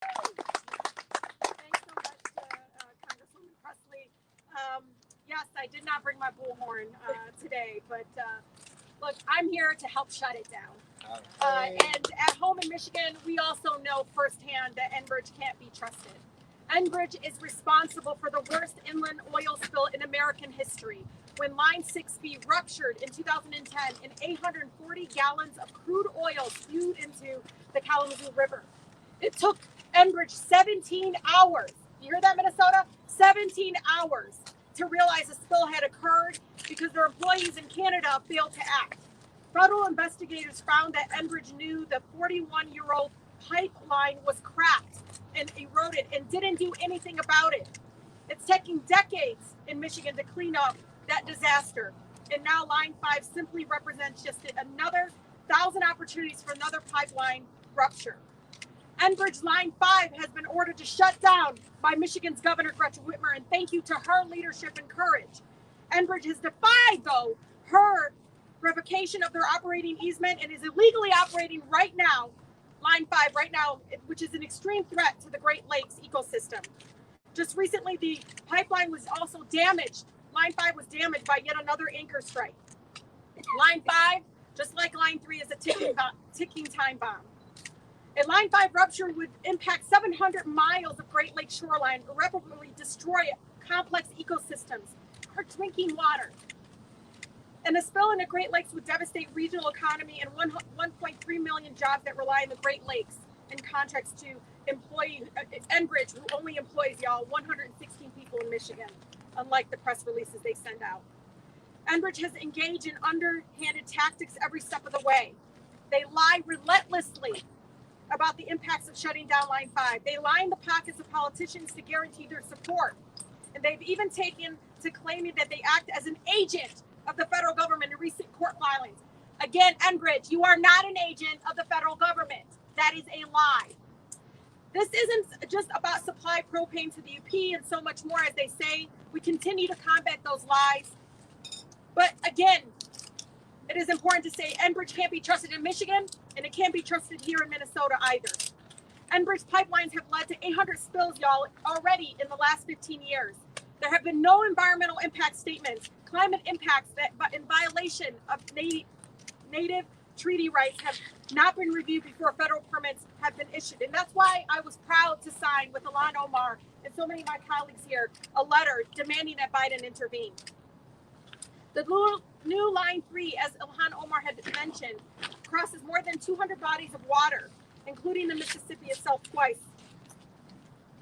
Thanks so much, Congresswoman Presley. Yes, I did not bring my bullhorn today, but look, I'm here to help shut it down. And at home in Michigan, we also know firsthand that Enbridge can't be trusted. Enbridge is responsible for the worst inland oil spill in American history when Line 6B ruptured in 2010 and 840 gallons of crude oil spewed into the Kalamazoo River. It took Enbridge 17 hours. You hear that, Minnesota? 17 hours to realize a spill had occurred because their employees in Canada failed to act. Federal investigators found that Enbridge knew the 41-year-old pipeline was cracked and eroded and didn't do anything about it. It's taking decades in Michigan to clean up that disaster. And now Line 5 simply represents just another 1,000 opportunities for another pipeline rupture. Enbridge Line 5 has been ordered to shut down by Michigan's Governor Gretchen Whitmer, and thank you to her leadership and courage. Enbridge has defied, though, her revocation of their operating easement and is illegally operating right now, Line 5 right now, which is an extreme threat to the Great Lakes ecosystem. Just recently, the pipeline was also damaged. Line 5 was damaged by yet another anchor strike. Line 5, just like Line 3, is a ticking time bomb. A Line 5 rupture would impact 700 miles of Great Lakes shoreline, irreparably destroy complex ecosystems, our drinking water. And a spill in the Great Lakes would devastate regional economy and 1.3 million jobs that rely on the Great Lakes in contrast to Enbridge, who only employs, 116 people in Michigan, unlike the press releases they send out. Enbridge has engaged in underhanded tactics every step of the way. They lie relentlessly about the impacts of shutting down Line 5. They line the pockets of politicians to guarantee their support. And they've even taken to claiming that they act as an agent of the federal government in recent court filings. Again, Enbridge, you are not an agent of the federal government. That is a lie. This isn't just about supply propane to the UP and so much more, as they say. We continue to combat those lies. But again, it is important to say Enbridge can't be trusted in Michigan, and it can't be trusted here in Minnesota either. Enbridge pipelines have led to 800 spills, already in the last 15 years. There have been no environmental impact statements. Climate impacts that, in violation of native treaty rights, have not been reviewed before federal permits have been issued. And that's why I was proud to sign with Ilhan Omar and so many of my colleagues here a letter demanding that Biden intervene. The new Line 3, as Ilhan Omar had mentioned, crosses more than 200 bodies of water, including the Mississippi itself twice.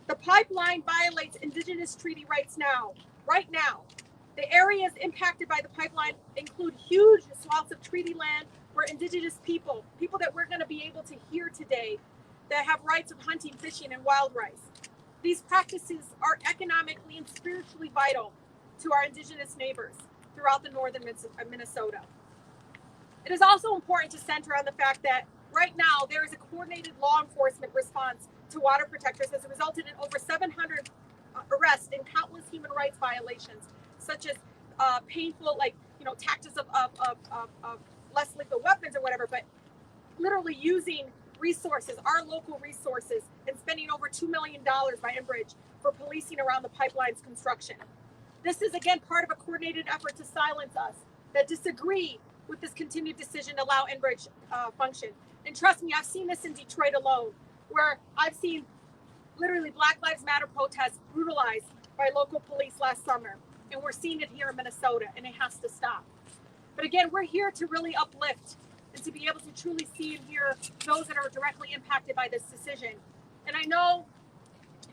The pipeline violates indigenous treaty rights right now. The areas impacted by the pipeline include huge swaths of treaty land where indigenous people that we're going to be able to hear today, that have rights of hunting, fishing, and wild rice. These practices are economically and spiritually vital to our indigenous neighbors throughout the northern Minnesota. It is also important to center on the fact that right now there is a coordinated law enforcement response to water protectors that has resulted in over 700 arrests and countless human rights violations, such as painful, tactics of less lethal weapons or whatever, but literally using resources, our local resources, and spending over $2 million by Enbridge for policing around the pipeline's construction. This is, again, part of a coordinated effort to silence us that disagree with this continued decision to allow Enbridge function. And trust me, I've seen this in Detroit alone, where I've seen literally Black Lives Matter protests brutalized by local police last summer. And we're seeing it here in Minnesota, and it has to stop. But again, we're here to really uplift and to be able to truly see and hear those that are directly impacted by this decision. And I know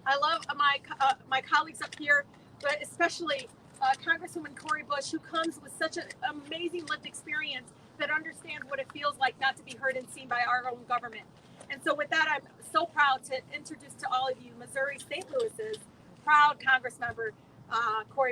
I love my colleagues up here, but especially Congresswoman Cori Bush, who comes with such an amazing lived experience that understands what it feels like not to be heard and seen by our own government. And so with that, I'm so proud to introduce to all of you Missouri St. Louis's proud Congress member, Cori